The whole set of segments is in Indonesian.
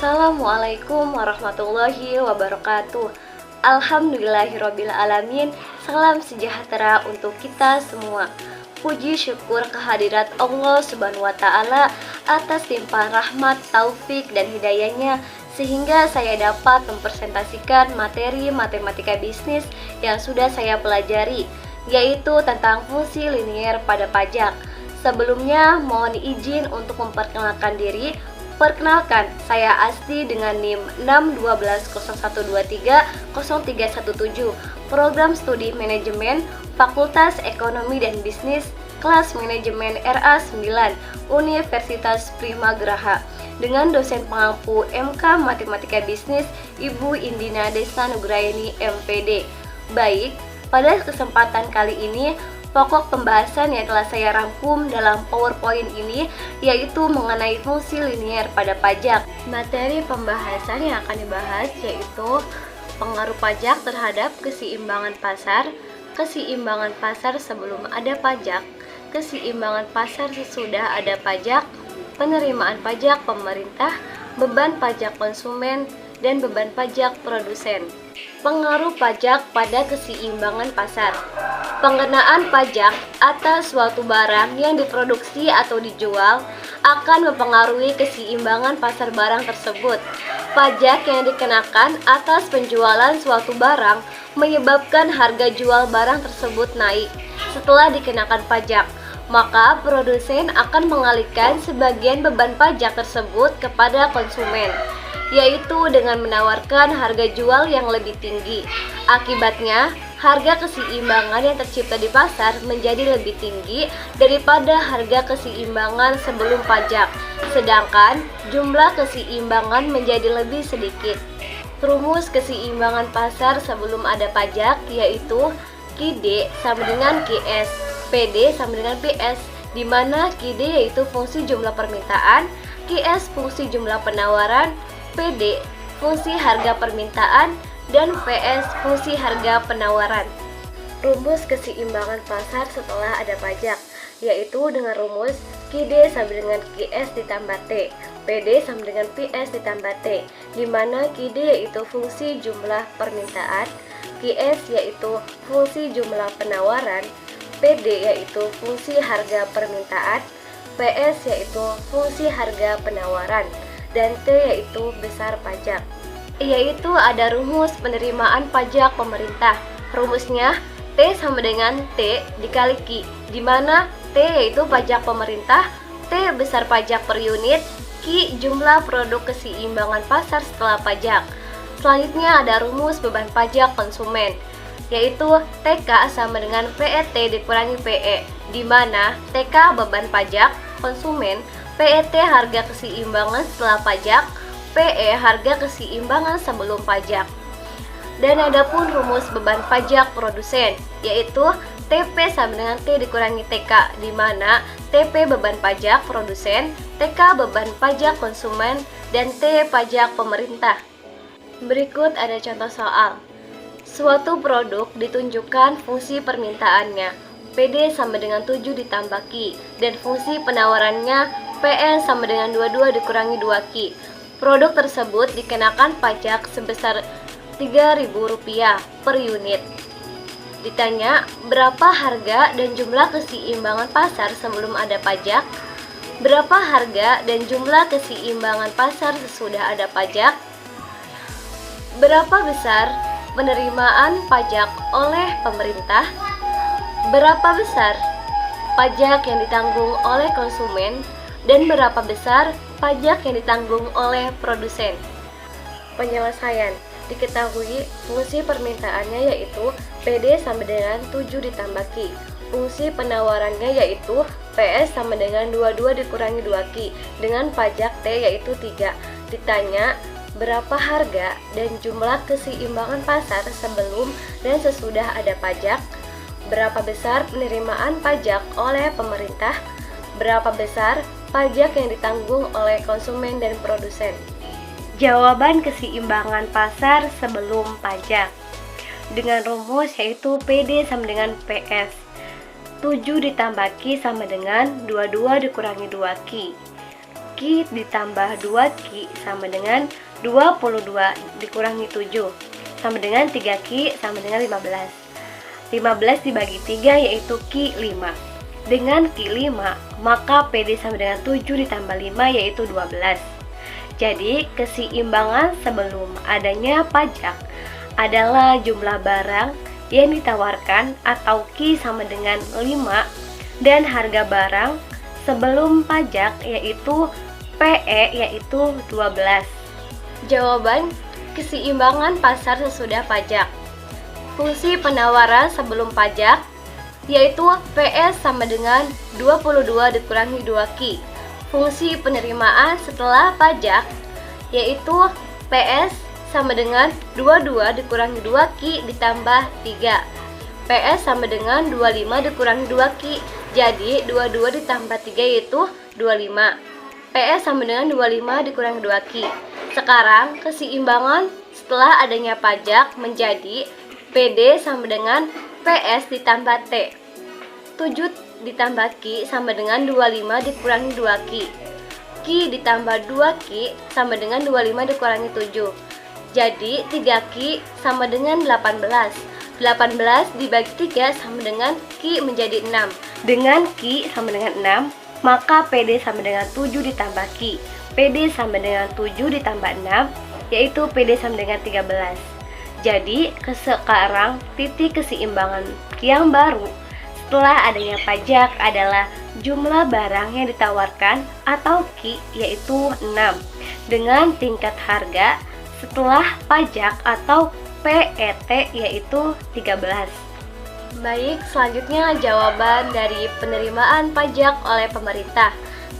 Assalamualaikum warahmatullahi wabarakatuh. Alhamdulillahirabbil alamin. Salam sejahtera untuk kita semua. Puji syukur kehadirat Allah Subhanahu wa taala atas limpahan rahmat, taufik dan hidayahnya sehingga saya dapat mempresentasikan materi matematika bisnis yang sudah saya pelajari, yaitu tentang fungsi linier pada pajak. Sebelumnya mohon izin untuk memperkenalkan diri. Perkenalkan, saya Asti dengan NIM 61201230317, Program Studi Manajemen, Fakultas Ekonomi dan Bisnis, Kelas Manajemen RA 9, Universitas Primagraha, dengan dosen pengampu MK Matematika Bisnis, Ibu Indina Desta Nugraini MPD. Baik, pada kesempatan kali ini, pokok pembahasan yang telah saya rangkum dalam PowerPoint ini yaitu mengenai fungsi linier pada pajak. Materi pembahasan yang akan dibahas yaitu pengaruh pajak terhadap keseimbangan pasar, keseimbangan pasar sebelum ada pajak, keseimbangan pasar sesudah ada pajak, penerimaan pajak pemerintah, beban pajak konsumen, dan beban pajak produsen. Pengaruh pajak pada keseimbangan pasar. Pengenaan pajak atas suatu barang yang diproduksi atau dijual akan mempengaruhi keseimbangan pasar barang tersebut. Pajak yang dikenakan atas penjualan suatu barang menyebabkan harga jual barang tersebut naik. Setelah dikenakan pajak, maka produsen akan mengalihkan sebagian beban pajak tersebut kepada konsumen, yaitu dengan menawarkan harga jual yang lebih tinggi. Akibatnya, harga keseimbangan yang tercipta di pasar menjadi lebih tinggi daripada harga keseimbangan sebelum pajak, sedangkan jumlah keseimbangan menjadi lebih sedikit. Rumus keseimbangan pasar sebelum ada pajak yaitu QD sama dengan QS, PD sama dengan PS, di mana QD yaitu fungsi jumlah permintaan, QS fungsi jumlah penawaran, PD fungsi harga permintaan, dan PS fungsi harga penawaran. Rumus keseimbangan pasar setelah ada pajak yaitu dengan rumus QD sama dengan QS ditambah T, PD sama dengan PS ditambah T, di mana QD yaitu fungsi jumlah permintaan, QS yaitu fungsi jumlah penawaran, PD yaitu fungsi harga permintaan, PS yaitu fungsi harga penawaran, dan T yaitu besar pajak. Yaitu ada rumus penerimaan pajak pemerintah. Rumusnya T sama dengan T dikali Q, di mana T yaitu pajak pemerintah, T besar pajak per unit, Q jumlah produk keseimbangan pasar setelah pajak. Selanjutnya ada rumus beban pajak konsumen, yaitu TK sama dengan PET dikurangi PE, di mana TK beban pajak konsumen, PET harga keseimbangan setelah pajak, PE harga keseimbangan sebelum pajak. Dan ada pun rumus beban pajak produsen, yaitu TP sama dengan T dikurangi TK, di mana TP beban pajak produsen, TK beban pajak konsumen, dan T pajak pemerintah. Berikut ada contoh soal. Suatu produk ditunjukkan fungsi permintaannya, PD sama dengan 7 ditambah Q, dan fungsi penawarannya PN sama dengan 22 dikurangi 2Q. Produk tersebut dikenakan pajak sebesar Rp3.000 per unit. Ditanya, berapa harga dan jumlah keseimbangan pasar sebelum ada pajak? Berapa harga dan jumlah keseimbangan pasar sesudah ada pajak? Berapa besar penerimaan pajak oleh pemerintah? Berapa besar pajak yang ditanggung oleh konsumen? Dan berapa besar pajak yang ditanggung oleh produsen? Penyelesaian. Diketahui fungsi permintaannya yaitu PD sama dengan 7 ditambah Q. Fungsi penawarannya yaitu PS sama dengan 22 dikurangi 2Q dengan pajak T yaitu 3. Ditanya, berapa harga dan jumlah keseimbangan pasar sebelum dan sesudah ada pajak? Berapa besar penerimaan pajak oleh pemerintah? Berapa besar pajak yang ditanggung oleh konsumen dan produsen? Jawaban keseimbangan pasar sebelum pajak dengan rumus yaitu PD sama dengan PS. 7 ditambah Q sama dengan 22 dikurangi 2Q. Q Ki ditambah 2Ki sama dengan 22 dikurangi 7 sama dengan 3Ki sama dengan 15. 15 dibagi 3 yaitu Ki 5. Dengan Ki 5, maka PD sama dengan 7 ditambah 5 yaitu 12. Jadi, keseimbangan sebelum adanya pajak adalah jumlah barang yang ditawarkan atau Ki sama dengan 5 dan harga barang sebelum pajak yaitu PE yaitu 12. Jawaban keseimbangan pasar sesudah pajak. Fungsi penawaran sebelum pajak yaitu PS sama dengan 22 dikurangi 2Ki. Fungsi penerimaan setelah pajak yaitu PS sama dengan 22 dikurangi 2Ki ditambah 3. PS sama dengan 25 dikurangi 2Ki. Jadi 22 ditambah 3 yaitu 25. PS sama dengan 25 dikurangi 2Ki. Sekarang keseimbangan setelah adanya pajak menjadi PD sama dengan PS ditambah T. 7 ditambah Ki sama dengan 25 dikurangi 2Ki. Ki ditambah 2Ki sama dengan 25 dikurangi 7. Jadi 3Ki sama dengan 18. 18 dibagi 3 sama dengan Ki menjadi 6. Dengan Ki sama dengan 6, maka PD sama dengan 7 ditambah Ki. PD sama dengan 7 ditambah 6, yaitu PD sama dengan 13. Jadi, sekarang titik keseimbangan yang baru setelah adanya pajak adalah jumlah barang yang ditawarkan atau Ki yaitu 6 dengan tingkat harga setelah pajak atau PET yaitu 13. Baik, selanjutnya jawaban dari penerimaan pajak oleh pemerintah.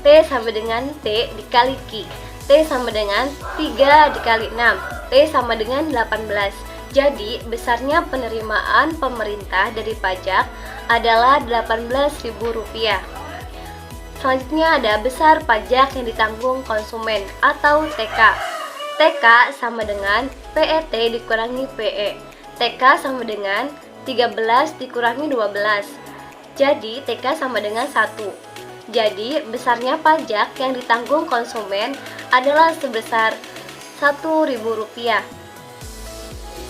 T sama dengan T dikali Ki. T sama dengan 3 dikali 6. T sama dengan 18. Jadi, besarnya penerimaan pemerintah dari pajak adalah Rp18.000. Selanjutnya ada besar pajak yang ditanggung konsumen atau TK. TK sama dengan PET dikurangi PE. TK sama dengan 13 dikurangi 12. Jadi, TK sama dengan 1. Jadi, besarnya pajak yang ditanggung konsumen adalah sebesar Rp1.000.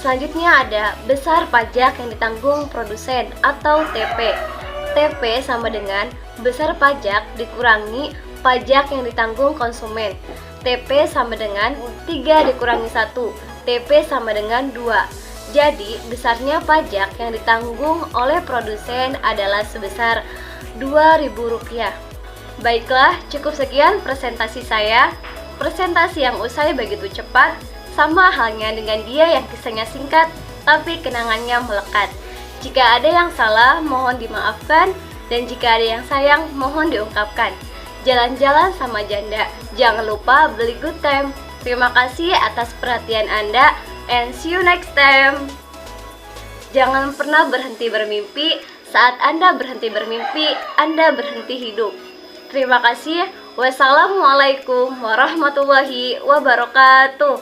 Selanjutnya ada besar pajak yang ditanggung produsen atau TP. TP sama dengan besar pajak dikurangi pajak yang ditanggung konsumen. TP sama dengan 3 dikurangi 1. TP sama dengan 2. Jadi, besarnya pajak yang ditanggung oleh produsen adalah sebesar Rp2.000. Baiklah, cukup sekian presentasi saya. Presentasi yang usai begitu cepat, sama halnya dengan dia yang kisahnya singkat, tapi kenangannya melekat. Jika ada yang salah, mohon dimaafkan, dan jika ada yang sayang, mohon diungkapkan. Jalan-jalan sama janda, jangan lupa beli good time. Terima kasih atas perhatian Anda, and see you next time. Jangan pernah berhenti bermimpi. Saat Anda berhenti bermimpi, Anda berhenti hidup. Terima kasih. Wassalamualaikum warahmatullahi wabarakatuh.